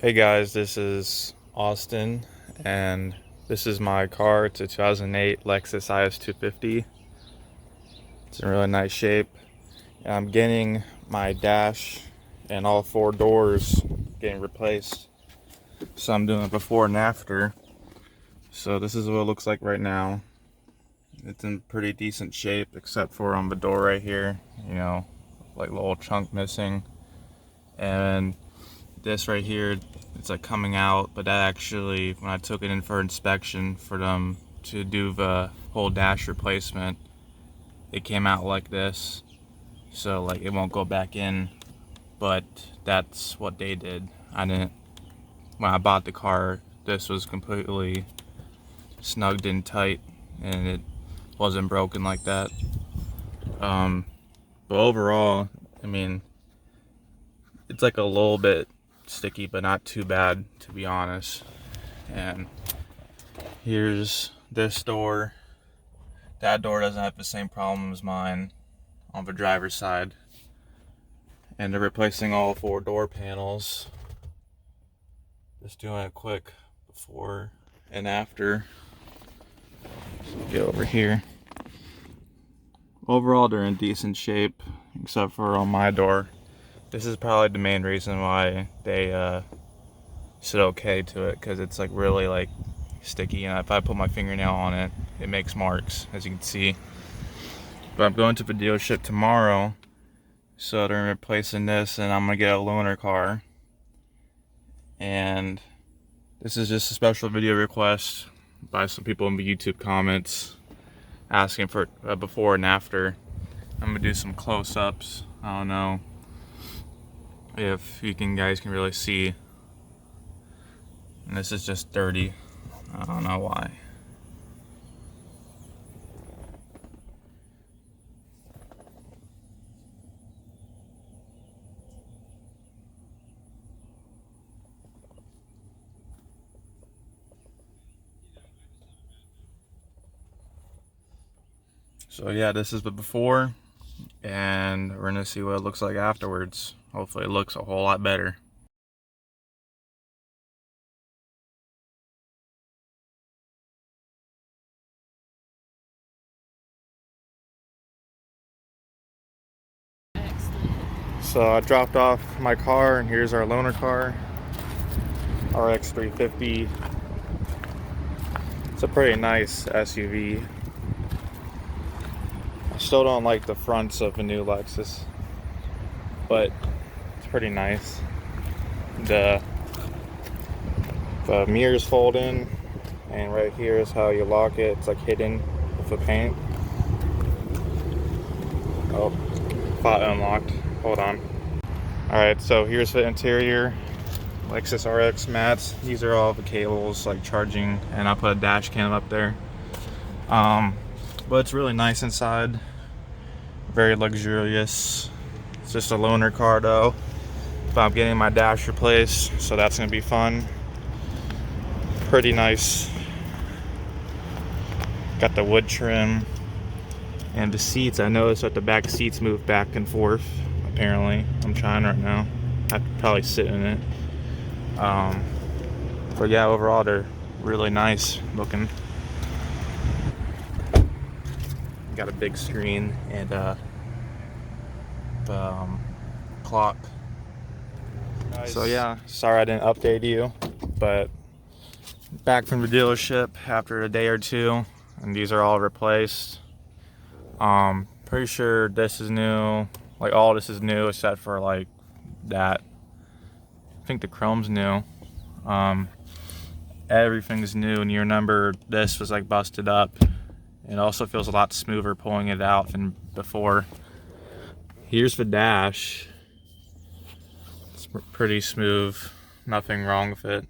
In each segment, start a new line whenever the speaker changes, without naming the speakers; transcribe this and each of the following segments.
Hey guys, this is Austin, and this is my car. It's a 2008 Lexus IS250. It's in really nice shape. And I'm getting my dash and all four doors getting replaced. So I'm doing a before and after. So this is what it looks like right now. It's in pretty decent shape, except for on the door right here, like a little chunk missing. And this right here, it's like coming out, but that actually, when I took it in for inspection for them to do the whole dash replacement, it came out like this. So like it won't go back in, but that's what they did. When I bought the car, this was completely snugged in tight and it wasn't broken like that. But overall, I mean, it's like a little bit sticky, but not too bad, to be honest. And here's this door. That door doesn't have the same problem as mine on the driver's side. And they're replacing all four door panels. Just doing a quick before and after. So get over here. Overall, they're in decent shape, except for on my door. This is probably the main reason why they said okay to it, because it's like really like sticky, and if I put my fingernail on it, it makes marks, as you can see. But I'm going to the dealership tomorrow, so they're replacing this, and I'm gonna get a loaner car. And this is just a special video request by some people in the YouTube comments asking for a before and after. I'm gonna do some close-ups. I don't know if guys can really see. And this is just dirty. I don't know why. So yeah, this is the before, and we're gonna see what it looks like afterwards. Hopefully it looks a whole lot better. So I dropped off my car, and here's our loaner car, RX350. It's a pretty nice SUV. I still don't like the fronts of the new Lexus, but it's pretty nice. The mirrors fold in, and right here is how you lock it. It's like hidden with the paint. Oh, thought unlocked. Hold on. Alright, so here's the interior. Lexus RX mats. These are all the cables, like charging, and I put a dash cam up there. But it's really nice inside. Very luxurious. It's just a loaner car though. But I'm getting my dash replaced, so that's gonna be fun. Pretty nice. Got the wood trim. And the seats, I noticed that the back seats move back and forth, apparently. I'm trying right now. I'd probably sit in it. But yeah, overall they're really nice looking. Got a big screen and the clock. Nice. So yeah, sorry I didn't update you, but back from the dealership after a day or two, and these are all replaced. Pretty sure this is new. Like all this is new except for like that. I think the chrome's new. Everything's new, and you remember this was like busted up. It also feels a lot smoother pulling it out than before. Here's the dash. It's pretty smooth. Nothing wrong with it.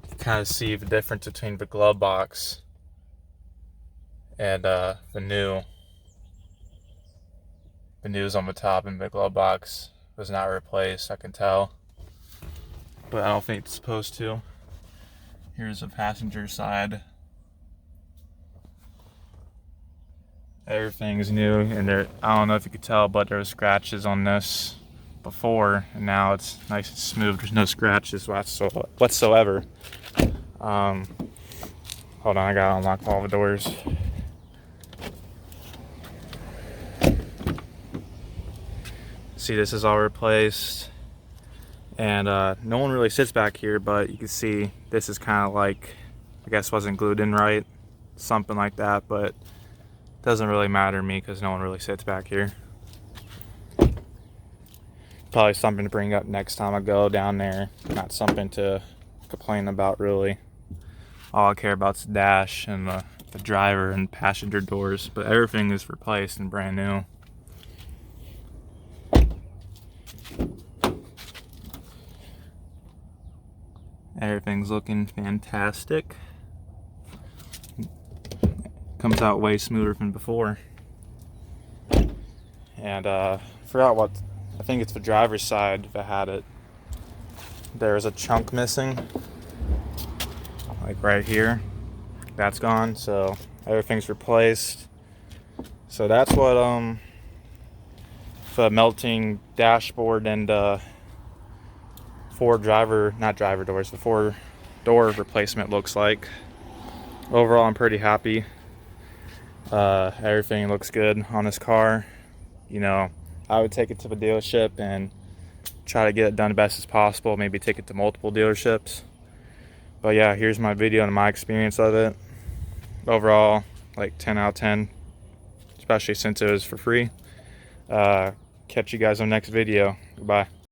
You kind of see the difference between the glove box and the new. The news on the top and the glove box was not replaced, I can tell. But I don't think it's supposed to. Here's the passenger side. Everything's new, and I don't know if you could tell, but there are scratches on this before, and now it's nice and smooth. There's no scratches whatsoever. Hold on, I gotta unlock all the doors. See, this is all replaced, and no one really sits back here, but you can see this is kind of like, I guess wasn't glued in right, something like that, but it doesn't really matter to me because no one really sits back here. Probably something to bring up next time I go down there, not something to complain about really. All I care about is the dash and the driver and passenger doors, but everything is replaced and brand new. Everything's looking fantastic. Comes out way smoother than before. And forgot what, I think it's the driver's side that had it. There's a chunk missing, like right here. That's gone, so everything's replaced. So that's what the melting dashboard and the four door replacement looks like. Overall, I'm pretty happy. Everything looks good on this car. You know, I would take it to the dealership and try to get it done the best as possible, maybe take it to multiple dealerships. But yeah, here's my video and my experience of it. Overall, like 10 out of 10, especially since it was for free. Catch you guys on the next video. Goodbye.